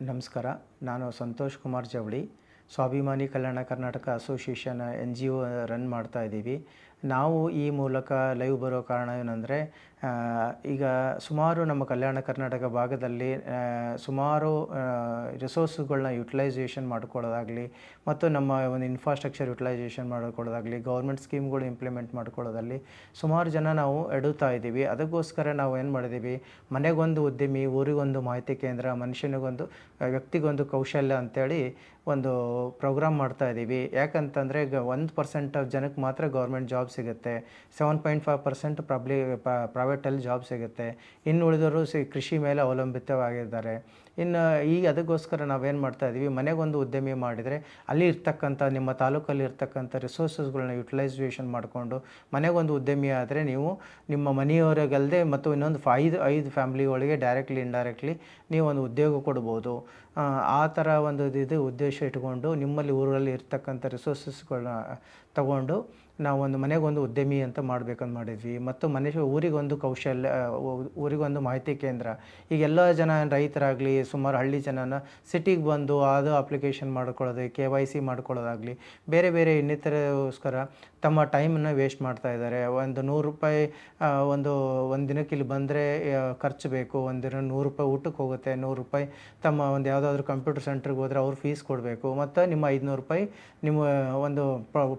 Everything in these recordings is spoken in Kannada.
ನಮಸ್ಕಾರ. ನಾನು ಸಂತೋಷ್ ಕುಮಾರ್ ಜವಳಿ, ಸ್ವಾಭಿಮಾನಿ Kalyana Karnataka association NGO run ಮಾಡ್ತಾ ಇದ್ದೀವಿ. ನಾವು ಈ ಮೂಲಕ ಲೈವ್ ಬರೋ ಕಾರಣ ಏನಂದರೆ, ಈಗ ಸುಮಾರು ನಮ್ಮ ಕಲ್ಯಾಣ ಕರ್ನಾಟಕ ಭಾಗದಲ್ಲಿ ಸುಮಾರು ರಿಸೋರ್ಸ್ಗಳನ್ನ ಯುಟಿಲೈಸೇಷನ್ ಮಾಡ್ಕೊಳ್ಳೋದಾಗಲಿ ಮತ್ತು ನಮ್ಮ ಒಂದು ಇನ್ಫ್ರಾಸ್ಟ್ರಕ್ಚರ್ ಯುಟಿಲೈಸೇಷನ್ ಮಾಡ್ಕೊಳ್ಳೋದಾಗಲಿ, ಗೌರ್ಮೆಂಟ್ ಸ್ಕೀಮ್ಗಳು ಇಂಪ್ಲಿಮೆಂಟ್ ಮಾಡ್ಕೊಳ್ಳೋದಲ್ಲಿ ಸುಮಾರು ಜನ ನಾವು ಎಡುತ್ತಾ ಇದ್ದೀವಿ. ಅದಕ್ಕೋಸ್ಕರ ನಾವು ಏನು ಮಾಡಿದ್ದೀವಿ, ಮನೆಗೊಂದು ಉದ್ಯಮಿ, ಊರಿಗೊಂದು ಮಾಹಿತಿ ಕೇಂದ್ರ, ಮನುಷ್ಯನಿಗೊಂದು ವ್ಯಕ್ತಿಗೊಂದು ಕೌಶಲ್ಯ ಅಂತೇಳಿ ಒಂದು ಪ್ರೋಗ್ರಾಮ್ ಮಾಡ್ತಾ ಇದ್ದೀವಿ. ಯಾಕಂತಂದರೆ 1% ಜನಕ್ಕೆ ಮಾತ್ರ ಗೌರ್ಮೆಂಟ್ ಜಾಬ್ ಸಿಗುತ್ತೆ, 7.5% ಪ್ರೈವೇಟಲ್ಲಿ ಜಾಬ್ ಸಿಗುತ್ತೆ. ಇನ್ನು ಉಳಿದವರು ಕೃಷಿ ಮೇಲೆ ಅವಲಂಬಿತವಾಗಿದ್ದಾರೆ. ಇನ್ನು ಈಗ ಅದಕ್ಕೋಸ್ಕರ ನಾವೇನು ಮಾಡ್ತಾ ಇದ್ದೀವಿ, ಮನೆಗೊಂದು ಉದ್ಯಮಿ ಮಾಡಿದರೆ ಅಲ್ಲಿ ಇರ್ತಕ್ಕಂಥ ನಿಮ್ಮ ತಾಲೂಕಲ್ಲಿ ಇರ್ತಕ್ಕಂಥ ರಿಸೋರ್ಸಸ್ಗಳನ್ನ ಯುಟಿಲೈಸೇಷನ್ ಮಾಡಿಕೊಂಡು ಮನೆಗೊಂದು ಉದ್ಯಮಿ ಆದರೆ ನೀವು ನಿಮ್ಮ ಮನೆಯವರಿಗಲ್ಲದೆ ಮತ್ತು ಇನ್ನೊಂದು ಐದು ಫ್ಯಾಮ್ಲಿಗಳಿಗೆ ಡೈರೆಕ್ಟ್ಲಿ ಇಂಡೈರೆಕ್ಟ್ಲಿ ನೀವು ಒಂದು ಉದ್ಯೋಗ ಕೊಡ್ಬೋದು. ಆ ಥರ ಒಂದು ಇದು ಉದ್ದೇಶ ಇಟ್ಕೊಂಡು ನಿಮ್ಮಲ್ಲಿ ಊರಲ್ಲಿ ಇರ್ತಕ್ಕಂಥ ರಿಸೋರ್ಸಸ್ಗಳನ್ನ ತಗೊಂಡು ನಾವು ಒಂದು ಮನೆಗೊಂದು ಉದ್ಯಮಿ ಅಂತ ಮಾಡಬೇಕಂತ ಮಾಡಿದ್ವಿ. ಮತ್ತು ಊರಿಗೊಂದು ಕೌಶಲ್ಯ, ಊರಿಗೊಂದು ಮಾಹಿತಿ ಕೇಂದ್ರ. ಈಗ ಎಲ್ಲ ಜನ ರೈತರಾಗಲಿ ಸುಮಾರು ಹಳ್ಳಿ ಜನನ ಸಿಟಿಗೆ ಬಂದು ಅದು ಅಪ್ಲಿಕೇಶನ್ ಮಾಡ್ಕೊಳ್ಳೋದು, KYC ಮಾಡ್ಕೊಳ್ಳೋದಾಗಲಿ, ಬೇರೆ ಬೇರೆ ಇನ್ನಿತರಗೋಸ್ಕರ ತಮ್ಮ ಟೈಮನ್ನು ವೇಸ್ಟ್ ಮಾಡ್ತಾ ಇದ್ದಾರೆ. ಒಂದು ₹100 ಒಂದು ದಿನಕ್ಕೆ ಇಲ್ಲಿ ಬಂದರೆ ಖರ್ಚು ಬೇಕು, ಒಂದಿನ ₹100 ಊಟಕ್ಕೆ ಹೋಗುತ್ತೆ, ₹100 ತಮ್ಮ ಒಂದು ಯಾವುದಾದ್ರೂ ಕಂಪ್ಯೂಟರ್ ಸೆಂಟ್ರಿಗೆ ಹೋದರೆ ಅವ್ರು ಫೀಸ್ ಕೊಡಬೇಕು, ಮತ್ತು ನಿಮ್ಮ ₹500 ನಿಮ್ಮ ಒಂದು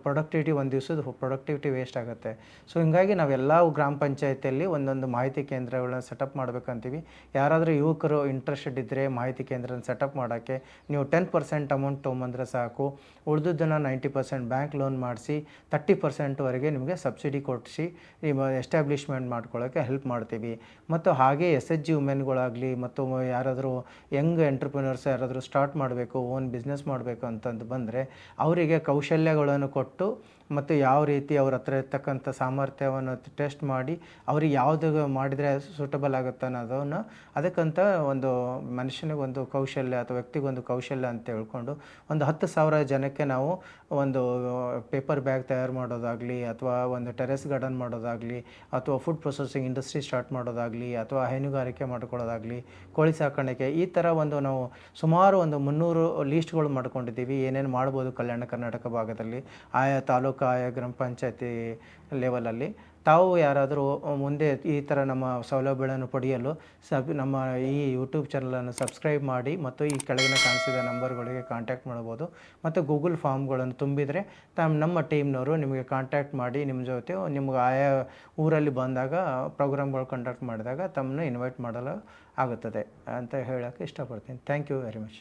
ಪ್ರೊಡಕ್ಟಿವಿಟಿ, ಒಂದು ದಿವಸದ ಪ್ರೊಡಕ್ಟಿವಿಟಿ ವೇಸ್ಟ್ ಆಗುತ್ತೆ. ಸೊ ಹೀಗಾಗಿ ನಾವೆಲ್ಲ ಗ್ರಾಮ ಪಂಚಾಯತಿಯಲ್ಲಿ ಒಂದೊಂದು ಮಾಹಿತಿ ಕೇಂದ್ರಗಳನ್ನ ಸೆಟಪ್ ಮಾಡಬೇಕಂತೀವಿ. ಯಾರಾದರೂ ಯುವಕರು ಇಂಟ್ರೆಸ್ಟೆಡ್ ಇದ್ದರೆ ಮಾಹಿತಿ ಕೇಂದ್ರನ ಸೆಟಪ್ ಮಾಡೋಕ್ಕೆ ನೀವು 10% ಅಮೌಂಟ್ ತೊಗೊಂಬಂದರೆ ಸಾಕು. ಉಳಿದುದನ್ನು 90% ಬ್ಯಾಂಕ್ ಲೋನ್ ಮಾಡಿಸಿ 30%ವರೆಗೆ ನಿಮಗೆ ಸಬ್ಸಿಡಿ ಕೊಡಿಸಿ ನೀವು ಎಸ್ಟಾಬ್ಲಿಷ್ಮೆಂಟ್ ಮಾಡ್ಕೊಳ್ಳೋಕ್ಕೆ ಹೆಲ್ಪ್ ಮಾಡ್ತೀವಿ. ಮತ್ತು ಹಾಗೆ SHG ವುಮೆನ್ಗಳಾಗಲಿ ಮತ್ತು ಯಾರಾದರೂ ಯಂಗ್ ಎಂಟ್ರಪ್ರಿನರ್ಸ್ ಯಾರಾದರೂ ಸ್ಟಾರ್ಟ್ ಮಾಡಬೇಕು, ಓನ್ ಬಿಸ್ನೆಸ್ ಮಾಡಬೇಕು ಅಂತಂದು ಬಂದರೆ ಅವರಿಗೆ ಕೌಶಲ್ಯಗಳನ್ನು ಕೊಟ್ಟು ಮತ್ತು ಯಾವ ರೀತಿ ಅವ್ರ ಹತ್ರ ಇರ್ತಕ್ಕಂಥ ಸಾಮರ್ಥ್ಯವನ್ನು ಟೆಸ್ಟ್ ಮಾಡಿ ಅವ್ರಿಗೆ ಯಾವುದು ಮಾಡಿದರೆ ಸೂಟಬಲ್ ಆಗುತ್ತೆ ಅನ್ನೋದನ್ನು, ಅದಕ್ಕಂತ ಒಂದು ಮನುಷ್ಯನಿಗೆ ಒಂದು ಕೌಶಲ್ಯ ಅಥವಾ ವ್ಯಕ್ತಿಗೊಂದು ಕೌಶಲ್ಯ ಅಂತ ಹೇಳ್ಕೊಂಡು ಒಂದು 10,000 ಜನಕ್ಕೆ ನಾವು ಒಂದು ಪೇಪರ್ ಬ್ಯಾಗ್ ತಯಾರು ಮಾಡೋದಾಗಲಿ, ಅಥವಾ ಒಂದು ಟೆರೆಸ್ ಗಾರ್ಡನ್ ಮಾಡೋದಾಗಲಿ, ಅಥವಾ ಫುಡ್ ಪ್ರೊಸೆಸಿಂಗ್ ಇಂಡಸ್ಟ್ರಿ ಸ್ಟಾರ್ಟ್ ಮಾಡೋದಾಗಲಿ, ಅಥವಾ ಹೈನುಗಾರಿಕೆ ಮಾಡ್ಕೊಳ್ಳೋದಾಗಲಿ, ಕೋಳಿ ಸಾಕಾಣಿಕೆ, ಈ ಥರ ಒಂದು ನಾವು ಸುಮಾರು ಒಂದು 300 ಲೀಸ್ಟ್ಗಳು ಮಾಡ್ಕೊಂಡಿದ್ದೀವಿ. ಏನೇನು ಮಾಡ್ಬೋದು ಕಲ್ಯಾಣ ಕರ್ನಾಟಕ ಭಾಗದಲ್ಲಿ ಆಯಾ ತಾಲೂಕು, ಆಯಾ ಗ್ರಾಮ ಪಂಚಾಯತಿ ಲೆವೆಲಲ್ಲಿ. ತಾವು ಯಾರಾದರೂ ಮುಂದೆ ಈ ಥರ ನಮ್ಮ ಸೌಲಭ್ಯಗಳನ್ನು ಪಡೆಯಲು ನಮ್ಮ ಈ ಯೂಟ್ಯೂಬ್ ಚಾನಲನ್ನು ಸಬ್ಸ್ಕ್ರೈಬ್ ಮಾಡಿ ಮತ್ತು ಈ ಕೆಳಗಿನ ಕಾಣಿಸಿದ ನಂಬರ್ಗಳಿಗೆ ಕಾಂಟ್ಯಾಕ್ಟ್ ಮಾಡ್ಬೋದು. ಮತ್ತು ಗೂಗಲ್ ಫಾರ್ಮ್ಗಳನ್ನು ತುಂಬಿದರೆ ನಮ್ಮ ಟೀಮ್ನವರು ನಿಮಗೆ ಕಾಂಟ್ಯಾಕ್ಟ್ ಮಾಡಿ ನಿಮ್ಮ ಜೊತೆ ನಿಮ್ಗೆ ಆಯಾ ಊರಲ್ಲಿ ಬಂದಾಗ ಪ್ರೋಗ್ರಾಮ್ಗಳು ಕಂಡಕ್ಟ್ ಮಾಡಿದಾಗ ತಮ್ಮನ್ನು ಇನ್ವೈಟ್ ಮಾಡಲು ಆಗುತ್ತದೆ ಅಂತ ಹೇಳೋಕ್ಕೆ ಇಷ್ಟಪಡ್ತೀನಿ. Thank you very much.